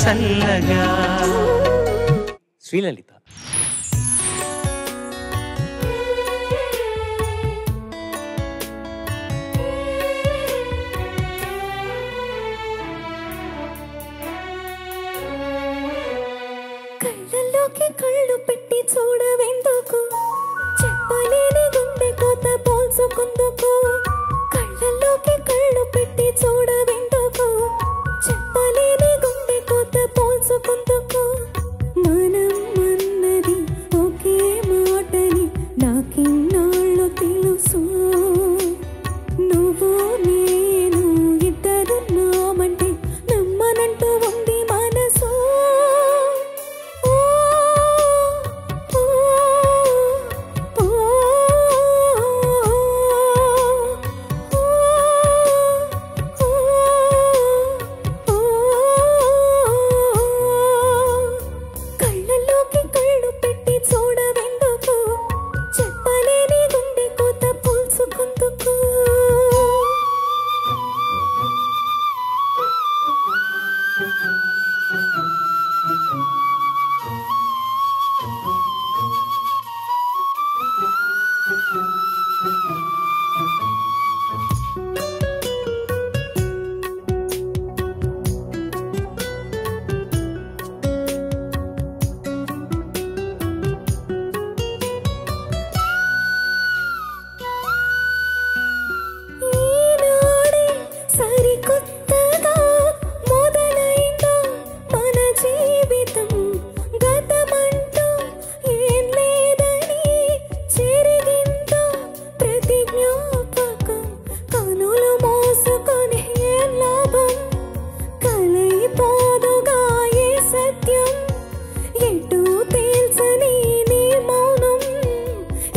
చల్లగా. శ్రీలలిత. కళ్ళల్లోకి కళ్ళు పెట్టి చూడవెందుకు, చెప్పలేని గుండె కోత పోల్చుకుందుకు. కళ్ళల్లోకి కళ్ళు పెట్టి చూడవెందుకు, చెప్పలేని గుండె కోత పోల్చుకుందుకు. మనం అన్నది ఒకే మాటని నాకిన్నాళ్ళు తెలుసు. నువ్వు నేను ఇద్దరున్నామంటే నమ్మనంటూ ఉంది మనసు. కళ్ళల్లోకి కళ్ళు పెట్టి చూడవెందుకు, చెప్పలేని గుండె కోత పోల్చుకుందుకు. ఈనాడే సరికొత్తగా మొదలైందో మన జీవితం. గతమంటూ ఏం లేదని చెరిగిందో ప్రతి జ్ఞాపకం. కనులు మోసుకొని ఏం లాభం, కలైపోదుగా ఏ సత్యం. ఎటూ తేల్చని నీ మౌనం,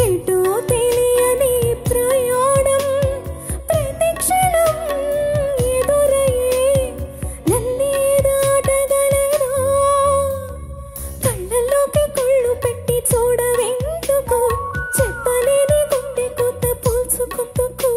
ఎటూ తెలియని ప్రయాణం. ప్రతి క్షణం ఎదురయ్యే నన్నే దాటగలరా. కళ్ళల్లోకి కళ్ళు పెట్టి చూడవెందుకు, చెప్పలేని గుండె కోత పోల్చుకుందుకు.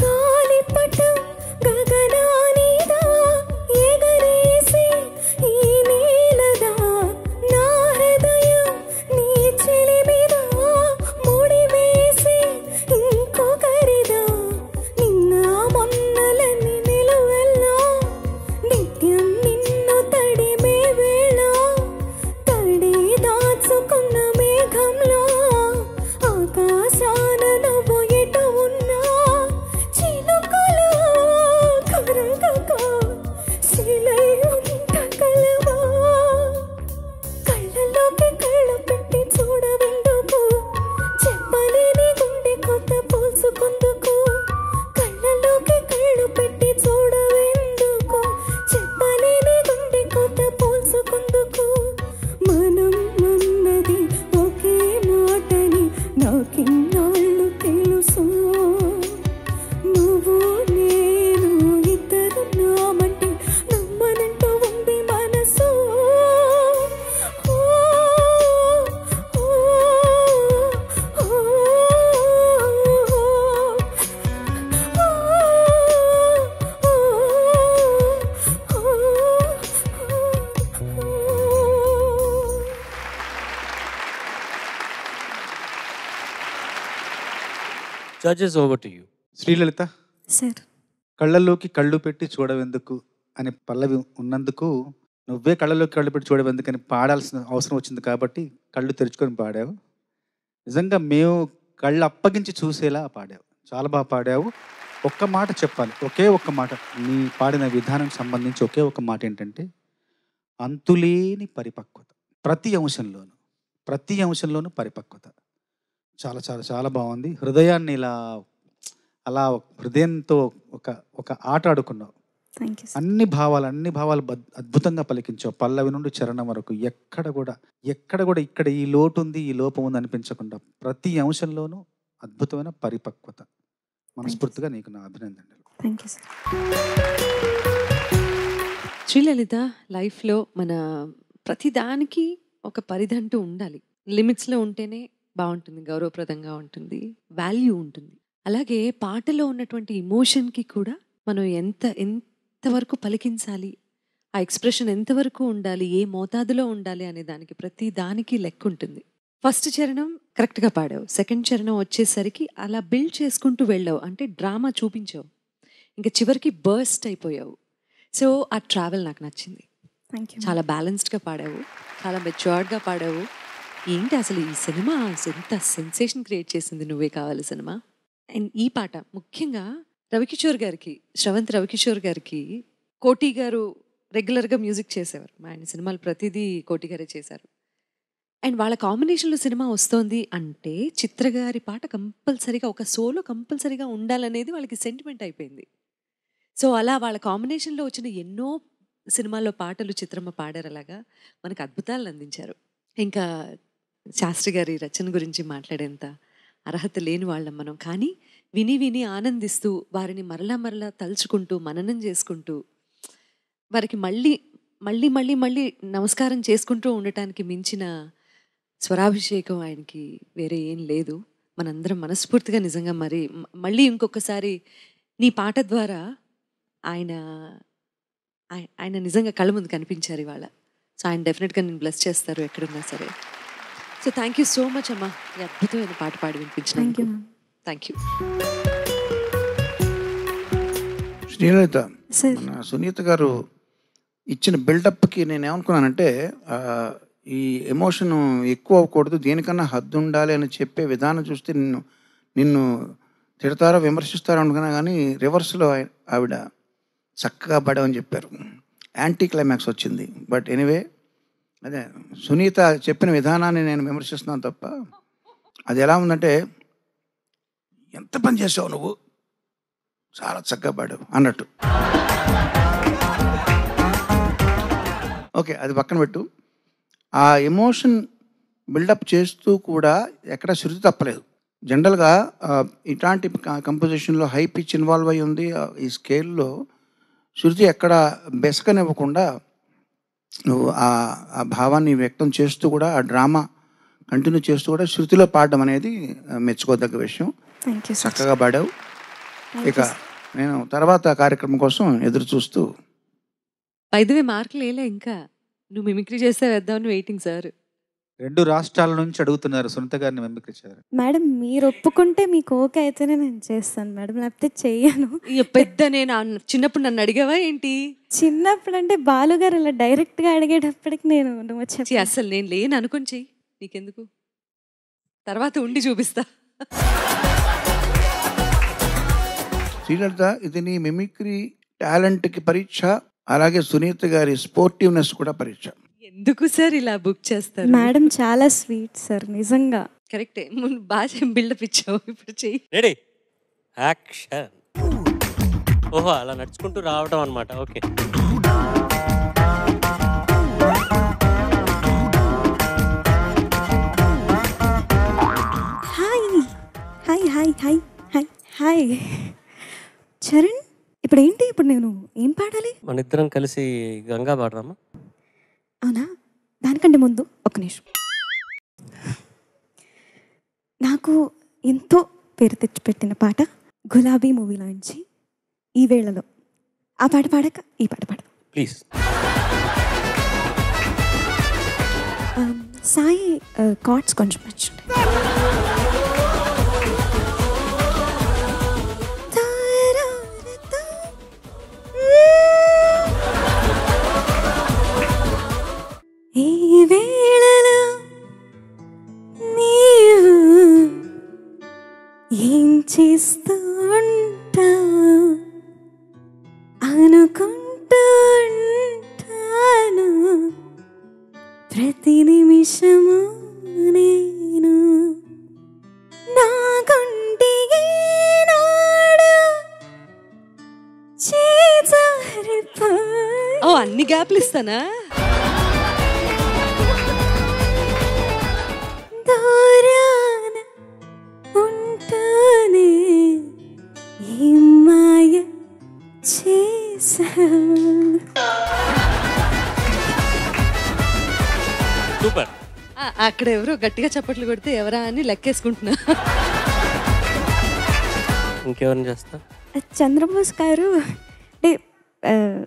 గాలిపటం గగనానిదా ఎగరేసి ఈ నీలదా. నా హృదయం నీ చెలిమిదా ముడివేసి ఇంకొకరిదా. నిన్న మొన్నలని నిలువెల్లా నిత్యం నిన్ను తడిమే వేళ. తడి దాచుకున్న మేఘంలో ఆకాశాన నువ్వు ఎటు ఉన్నా చినుకులు కరగక శిలై ఉండగలవా. కళ్ళల్లోకి కళ్ళు పెట్టి చూడవెందుకు, చెప్పలేని గుండె కోత పోల్చుకుందుకు. కళ్ళల్లోకి కళ్ళు పెట్టి చూడవెందుకు, చెప్పలేని గుండె కోత పోల్చుకుందుకు. మనం అన్నది ఒకే మాటని నాకిన్నాళ్ళు తెలుసు. నువ్వు నేను ఇద్దరున్నామంటే నమ్మనంటూ ఉంది మనసు. Judges, over to you. Sri Lalitha, sir, కళ్ళల్లోకి కళ్ళు పెట్టి చూడవెందుకు అనే పల్లవి ఉన్నందుకు నువ్వే కళ్ళలోకి కళ్ళు పెట్టి చూడవెందుకు అని పాడాల్సిన అవసరం వచ్చింది కాబట్టి కళ్ళు తెరుచుకొని పాడావు. నిజంగా మేము కళ్ళు అప్పగించి చూసేలా పాడావు. చాలా బాగా పాడావు. ఒక్క మాట చెప్పాలి, ఒకే ఒక్క మాట. నీ పాడిన విధానం సంబంధించి ఒకే ఒక్క మాట ఏంటంటే అంతులేని పరిపక్వత. ప్రతి అంశంలోనూ పరిపక్వత. చాలా చాలా చాలా బాగుంది. హృదయాన్ని ఇలా అలా హృదయంతో ఒక ఒక ఆట ఆడుకున్నావు. Thank you sir. అన్ని భావాలు అద్భుతంగా పలికించావు. పల్లవి నుండి చరణం వరకు ఎక్కడ కూడా ఇక్కడ ఈ లోటు ఉంది, ఈ లోపం ఉంది అనిపించకుండా ప్రతి అంశంలోనూ అద్భుతమైన పరిపక్వత. మనస్ఫూర్తిగా నీకు నా అభినందనలు. Thank you sir. శ్రీలలిత లైఫ్లో మన ప్రతిదానికి ఒక పరిధంటూ ఉండాలి. లిమిట్స్లో ఉంటేనే బాగుంటుంది, గౌరవప్రదంగా ఉంటుంది, వాల్యూ ఉంటుంది. అలాగే పాటలో ఉన్నటువంటి ఇమోషన్కి కూడా మనం ఎంతవరకు పలికించాలి, ఆ ఎక్స్ప్రెషన్ ఎంతవరకు ఉండాలి, ఏ మోతాదులో ఉండాలి అనే దానికి ప్రతి దానికి లెక్క ఉంటుంది. ఫస్ట్ చరణం కరెక్ట్గా పాడావు, సెకండ్ చరణం వచ్చేసరికి అలా బిల్డ్ చేసుకుంటూ వెళ్ళావు, అంటే డ్రామా చూపించావు, ఇంకా చివరికి బర్స్ట్ అయిపోయావు. సో ఆ ట్రావెల్ నాకు నచ్చింది. Thank you. చాలా బ్యాలెన్స్డ్గా పాడావు, చాలా మెచ్యూర్డ్గా పాడావు. ఏంటి అసలు ఈ సినిమా ఎంత సెన్సేషన్ క్రియేట్ చేసింది నువ్వే కావాలి సినిమా. అండ్ ఈ పాట ముఖ్యంగా రవికిషోర్ గారికి, శ్రవంత్ రవికిషోర్ గారికి కోటి గారు రెగ్యులర్గా మ్యూజిక్ చేసేవారు. ఆయన సినిమాలు ప్రతిదీ కోటి గారే చేశారు. అండ్ వాళ్ళ కాంబినేషన్లో సినిమా వస్తోంది అంటే చిత్ర గారి పాట కంపల్సరీగా, ఒక సోలో కంపల్సరీగా ఉండాలనేది వాళ్ళకి సెంటిమెంట్ అయిపోయింది. సో అలా వాళ్ళ కాంబినేషన్లో వచ్చిన ఎన్నో సినిమాల్లో పాటలు చిత్రమ్మ పాడారు. అలాగా మనకు అద్భుతాలను అందించారు. ఇంకా శాస్త్రి గారి రచన గురించి మాట్లాడేంత అర్హత లేని వాళ్ళం మనం, కానీ విని విని ఆనందిస్తూ వారిని మరలా తలుచుకుంటూ మననం చేసుకుంటూ వారికి మళ్ళీ మళ్ళీ మళ్ళీ మళ్ళీ నమస్కారం చేసుకుంటూ ఉండటానికి మించిన స్వరాభిషేకం ఆయనకి వేరే ఏం లేదు. మనందరం మనస్ఫూర్తిగా నిజంగా మళ్ళీ ఇంకొకసారి నీ పాట ద్వారా ఆయన నిజంగా కళ్ళ ముందు కనిపించారు ఇవాళ. సో ఆయన డెఫినెట్గా నేను బ్లెస్ చేస్తారు ఎక్కడున్నా సరే. So thank you so much అమ్మా, ఈ అద్భుతమైన పాట పాడి వినిపించినందుకు. Thank you. శ్రీలలిత, సార్. మన సునీత గారు ఇచ్చిన బిల్డప్కి నేను ఏమనుకున్నానంటే ఈ ఎమోషన్ ఎక్కువ అవ్వకూడదు, దేనికన్నా హద్దు ఉండాలి అని చెప్పే విధానం చూస్తే నిన్ను తిడతారో విమర్శిస్తారో అనుకున్నా, కానీ రివర్స్లో ఆవిడ చక్కగా పడవని చెప్పారు. యాంటీ క్లైమాక్స్ వచ్చింది. బట్ ఎనీవే, అదే సునీత చెప్పిన విధానాన్ని నేను విమర్శిస్తున్నాను తప్ప, అది ఎలా ఉందంటే, ఎంత పని చేసావు నువ్వు, చాలా చక్కగా పాడావు అన్నట్టు. ఓకే, అది పక్కన పెట్టు. ఆ ఎమోషన్ బిల్డప్ చేస్తూ కూడా ఎక్కడ శృతి తప్పలేదు. జనరల్గా ఇట్లాంటి కంపోజిషన్లో హై పిచ్ ఇన్వాల్వ్ అయి ఉంది. ఈ స్కేల్లో శృతి ఎక్కడ బెసకనివ్వకుండా నువ్వు ఆ భావాన్ని వ్యక్తం చేస్తూ కూడా, ఆ డ్రామా కంటిన్యూ చేస్తూ కూడా శృతిలో పాడడం అనేది మెచ్చుకోదగ్గ విషయం. చక్కగా పాడావు. ఇక నేను తర్వాత కార్యక్రమం కోసం ఎదురు చూస్తూ. ఐదువే మార్కులు వేయలే, ఇంకా నువ్వు మిమిక్రీ చేస్తే వేద్దామని వెయిటింగ్ సార్. 2 రాష్ట్రాల నుంచి అడుగుతున్నారు సునీత గారిని మిమిక్రీ చేయాలి. మేడం మీరు ఒప్పుకుంటే మీకు ఓకే అయితేనే నేను చేస్తాను మేడం, లేకపోతే చెయ్యను. పెద్ద నేను చిన్నప్పుడు నన్ను అడిగావా ఏంటి? చిన్నప్పుడు అంటే బాలుగారు అలా డైరెక్ట్గా అడిగేటప్పటికి నేను అసలు నేను లేను అనుకుని చెయ్యి, నీకెందుకు, తర్వాత ఉండి చూపిస్తా. శ్రీలలిత, ఇది నీ మిమిక్రీ టాలెంట్కి పరీక్ష, అలాగే సునీత గారి స్పోర్టివ్నెస్ కూడా పరీక్ష. ఎందుకు సార్ ఇలా బుక్ చేస్తారు? మేడం చాలా స్వీట్ సార్, నిజంగా. కరెక్టే, ముందు బాగా బిల్డప్ ఇచ్చావు, ఇప్పుడు చెయ్యి. Ready, action. ఓహో, అలా నడుచుకుంటూ రావడం అనమాట. Okay. Hi hi hi hi hi hi Charan, ఇప్పుడు ఏంటి, ఇప్పుడు నేను ఏం పాడాలి? మన ఇద్దరం కలిసి గంగా పాడదామా? అవునా, దానికంటే ముందు ఒక నిమిషం. నాకు ఎంతో పేరు తెచ్చిపెట్టిన పాట గులాబీ మూవీలోంచి ఈ వేళలో, ఆ పాట పాడక ఈ పాట పాడదాం ప్లీజ్. సాయి కార్డ్స్ కొంచెం నచ్చుంటాయి. ఈ వేళలో నీవు ఏం చేస్తూ ఉంటావు అనుకుంటూ ఉంటాను ప్రతి నిమిషము నేను. ఓ అన్ని గ్యాప్లు ఇస్తానా? దూరాన ఉంటానే ఈ మాయ చేసా. సూపర్. అక్కడ ఎవరో గట్టిగా చప్పట్లు కొడితే ఎవరా అని లెక్కేసుకుంటున్నా. ఇంకెవరిని చేస్తా? చంద్రబోస్ గారు అంటే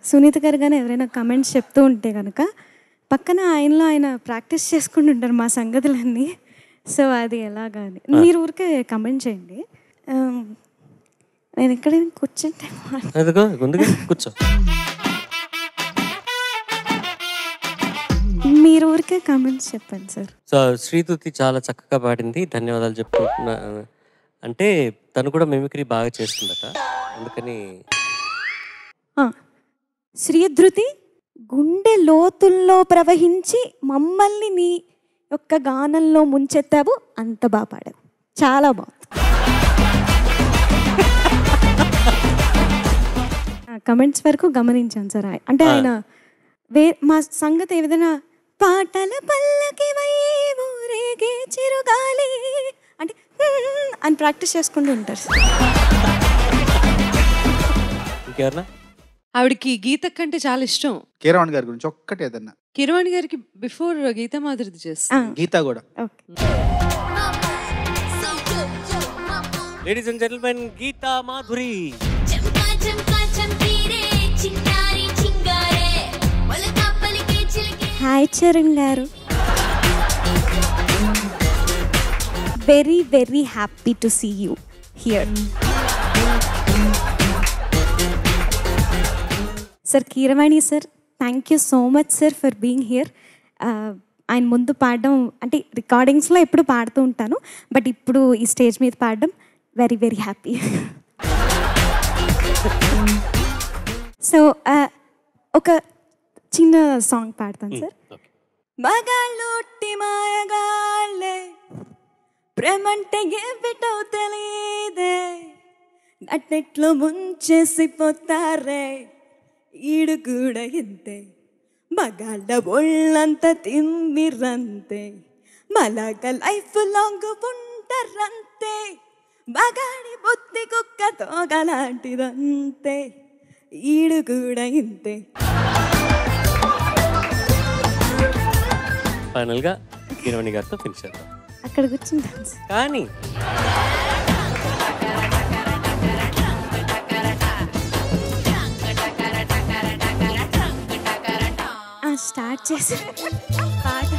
సునీత గారు కానీ ఎవరైనా కమెంట్స్ చెప్తూ ఉంటే కనుక పక్కన ఆయనలో ఆయన ప్రాక్టీస్ చేసుకుంటూ ఉంటారు మా సంగతులన్నీ. సో అది ఎలాగాని మీరు ఊరికే కమెంట్ చేయండి. నేను ఎక్కడైనా కూర్చుంటే కూర్చో. మీరు ఊరికే కమెంట్స్ చెప్పండి సార్. సో శ్రీతుతి చాలా చక్కగా పాడింది, ధన్యవాదాలు చెప్పుకుంటున్నా. అంటే తను కూడా మిమిక్రీ బాగా చేస్తుందట, అందుకని. శ్రీధృతి గుండె లోతుల్లో ప్రవహించి మమ్మల్ని నీ యొక్క గానంలో ముంచెత్తావు, అంత బాగా పాడావు, చాలా బాగుంది. కమెంట్స్ వరకు గమనించాను సార్. అంటే ఆయన మా సంగతి ఏదైనా పాటల పల్లకి ఊరేగే చిరుగాలి అంటే అని ప్రాక్టీస్ చేసుకుంటూ ఉంటారు సార్. ఇంకెవరన్నా? ఆవిడకి గీత కంటే చాలా ఇష్టం. కీరవాణి గారి గురించి ఒక్కటే ఏదన్నా. కిరవాణి గారికి బిఫోర్ గీతా మాధురిది చేస్తా. గీత కూడా. Ladies and gentlemen, Gita Madhuri. Hi Charan గారు, very very happy to see you here. Sir Keeravani sir, thank you so much sir for being here. ఆయన ముందు పాడడం అంటే రికార్డింగ్స్లో ఎప్పుడు పాడుతూ ఉంటాను, బట్ ఇప్పుడు ఈ స్టేజ్ మీద పాడడం వెరీ వెరీ హ్యాపీ. సో ఒక చిన్న సాంగ్ పాడతాను సార్. మగాళ్ళొట్టి మాయగాళ్ళే ప్రేమంటే ఏమిటో తెలియదే, అట్టెట్లో ముంచేసిపోతారే, ఈడు కూడా ఇంతే, మగాళ్ళ ఒళ్ళంతా తిమ్మిరంతే, మలాగ లైఫ్ లాంగ్ ఉంటారంతే, మగాడి బుద్ధి కుక్క తోగలాంటిదంతే, ఈడు కూడా ఇంతే. ఫైనల్ గా కిరవాణి గారితో ఫినిష్ చేద్దాం. అక్కడ కూర్చుంటాను కానీ స్టార్ట్ చేసి పాట.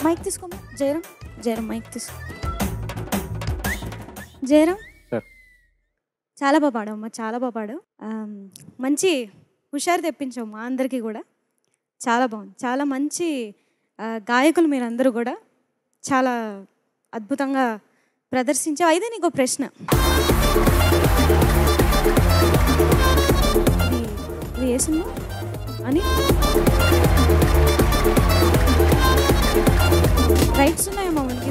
మైక్ తీసుకోమా జయరాం. జయరాం మైక్ తీసుకో. జయరాం చాలా బాగా పాడావు, చాలా బాగా పాడావు. మంచి హుషారు తెప్పించావు మా అందరికీ కూడా, చాలా బాగుంది. చాలా మంచి గాయకులు మీరందరూ కూడా చాలా అద్భుతంగా ప్రదర్శించావు. అయితే నీకు ప్రశ్న, ఇది ఏ సినిమా అని రైట్స్ ఉన్నాయేమో మనకి?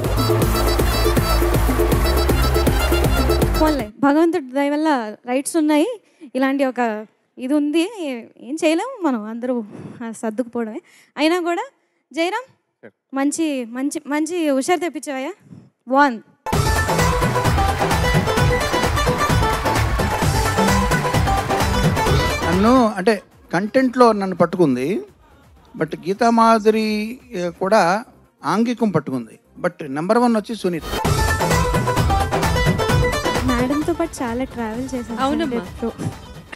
పోన్లే, భగవంతుడి దయ వల్ల రైట్స్ ఉన్నాయి. ఇలాంటి ఒక ఇది ఉంది, ఏం చేయలేము మనం, అందరూ సర్దుకుపోవడమే. అయినా కూడా జయరాం మంచి మంచి మంచి హుషారు తెప్పించావయ్యా. 1 నన్ను అంటే కంటెంట్లో నన్ను పట్టుకుంది, బట్ గీతా మాధురి కూడా ఆంగికం పట్టుకుంది. బట్ నెంబర్ 1 వచ్చి సునీత. మేడంతో పాటు చాలా ట్రావెల్ చేశాను. అవునమ్మా,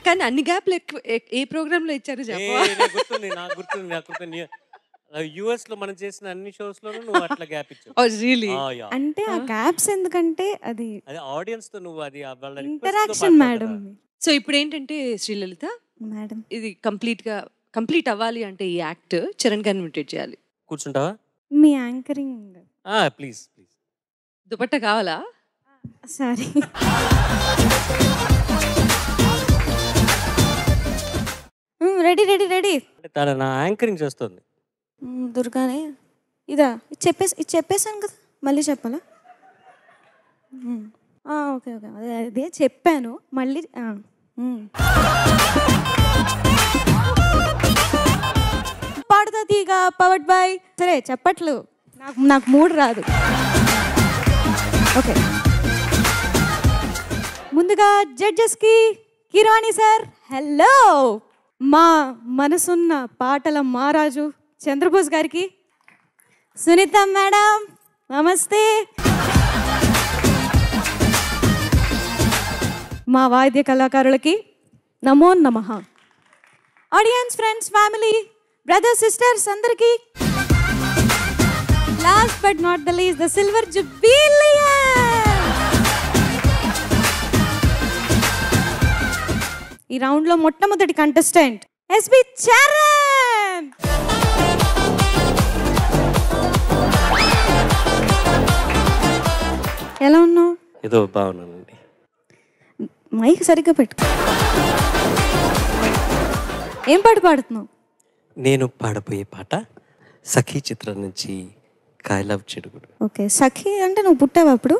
కానీ అన్ని గ్యాప్లు ఎక్కువ ఏ ప్రోగ్రామ్ లో ఇచ్చారు గుర్తుంది. యుఎస్ లో మనం చేసిన అన్ని షోస్ లోనూ నువ్వు అట్లా గ్యాప్ ఇచ్చావు. అంటే ఆ గ్యాప్స్ ఎందుకంటే అది ఆడియన్స్ తో నువ్వు అది ఇంటరాక్షన్ మేడం. సో ఇప్పుడు ఏంటంటే శ్రీలలిత మేడం, ఇది కంప్లీట్ అవ్వాలి అంటే ఈ యాక్ట్ చరణ్ గారిని ఇమిటేట్ చేయాలి. కూర్చుంటావా? మీ యాంకరింగ్ ప్లీజ్ ప్లీజ్. దుపట్టా కావాలా? సారీ. Ready ready ready. తన నా యాంకరింగ్ చేస్తుంది. దుర్గానే ఇది చెప్పేసాను కదా, మళ్ళీ చెప్పాలా? ఓకే ఓకే, అదే చెప్పాను మళ్ళీ. పాడుతా తీగ పవర్డ్ బై. సరే చెప్పట్లు, నాకు మూడు రాదు. ఓకే, ముందుగా జడ్జెస్కి కీరవాణి సార్ హలో, మా మనసున్న పాటల మహారాజు చంద్రబోస్ గారికి, సునీత మేడం నమస్తే, మా వాయిద్య కళాకారులకి నమో నమః, audience, friends, family, brothers, sisters అందరికీ, last but not the least the silver jubilee. ఈ రౌండ్లో మొట్టమొదటి కంటెస్టెంట్ ఎస్పి చరణ్. ఎలా ఉన్నావు? ఏదో బాగున్నానండి. మైక్ సరిగ్గా పెట్టు. ఏం పాట పాడుతున్నావు? నేను పాడబోయే పాట సఖీ చిత్రం నుంచి కాయలవ్ చెడుగుడు. ఓకే, సఖీ అంటే నువ్వు పుట్టావు అప్పుడు?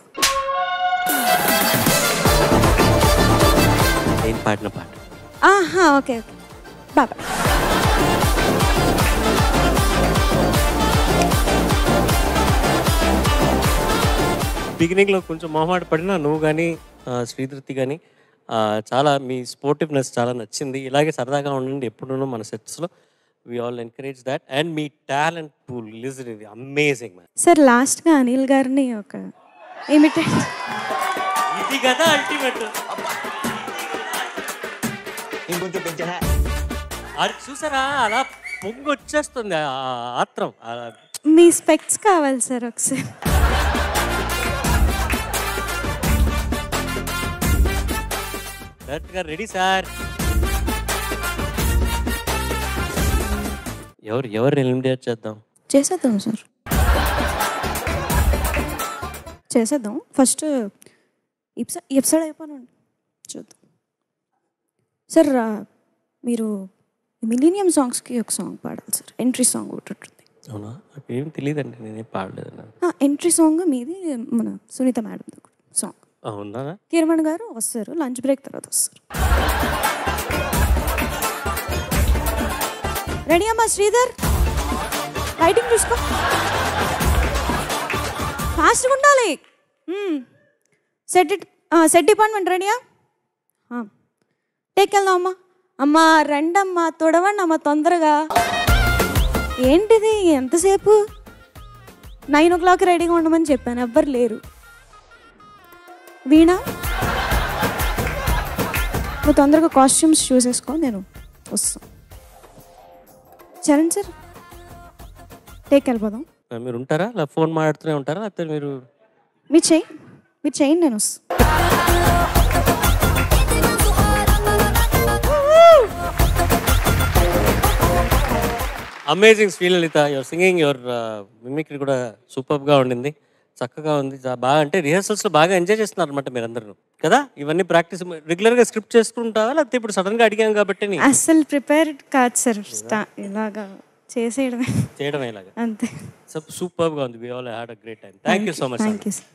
నేను పాడిన పాట. ఆహా, ఓకే ఓకే, బాబా. బిగినింగ్లో కొంచెం మొహమాట పడినా నువ్వు కానీ శ్రీధృతి కానీ చాలా మీ స్పోర్టివ్నెస్ చాలా నచ్చింది. ఇలాగే సరదాగా ఉండండి ఎప్పుడూ మన సెట్స్లో. We all encourage that. And మీ talent pool is amazing man. Sir లాస్ట్గా అనిల్ గారిని ఒక ఇమిటేట్. ఇది కదా అల్టిమేట్. ఇంకొంచెం పెంచనా? అది చూసారా, అలా పొంగి వచ్చేస్తుంది ఆత్రం. మీ స్పెక్ట్స్ కావాలి సార్ ఒకసారి. డైరెక్ట్గా రెడీ సార్. ఎవరు ఎలిమినేట్ చేద్దాం? చేసేద్దాం సార్, చేసేద్దాం. ఫస్ట్ ఎపిసోడ్ అయిపోయినండి చూద్దాం. సార్ మీరు మిలీనియం సాంగ్స్కి ఒక సాంగ్ పాడాలి సార్. ఎంట్రీ సాంగ్ ఒకటి ఉంటుంది. అవునా? నాకు ఏం తెలియదండి, నేనేం పాడలేదు. ఎంట్రీ సాంగ్ మీది మన సునీత మేడం సాంగ్. అవునా? కిరణ్ గారు వస్తారు, లంచ్ బ్రేక్ తర్వాత వస్తారు. రెడీ అమ్మా? శ్రీధర్ లైటింగ్ చూసుకో, ఫాస్ట్గా ఉండాలి. సెట్ డిపార్ట్మెంట్ రెడీయా? టేక్ వెళ్దాం అమ్మా. అమ్మా రండమ్మా, తొడవండి అమ్మా తొందరగా. ఏంటిది ఎంతసేపు? 9 o'clock రెడీగా ఉండమని చెప్పాను, ఎవ్వరు లేరు. వీణా నువ్వు తొందరగా కాస్ట్యూమ్స్ చూసేసుకో, నేను వస్తాను. చరణ్ సార్ టేక్ వెళ్ళిపోదాం. మీరు ఉంటారా? అలా ఫోన్ మాట్లాడుతూనే ఉంటారా? లేకపోతే మీరు చేయండి, నేను వస్తాను. Amazing Sri Lalitha, your singing, your mimicry కూడా సూపర్గా ఉండింది, చక్కగా ఉంది. బాగా అంటే రిహర్సల్స్లో బాగా ఎంజాయ్ చేస్తున్నారు అనమాట మీరందరూ కదా. ఇవన్నీ ప్రాక్టీస్ రెగ్యులర్గా స్క్రిప్ట్ చేసుకుంటావా, లేకపోతే ఇప్పుడు సడన్గా అడిగాం కాబట్టి? అసలు ప్రిపేర్డ్ కాదు సార్, ఇలాగా చేయడమే ఇలాగా అంతే. సూపర్గా ఉంది. We all had a great time. Thank you so much. Thank you sir.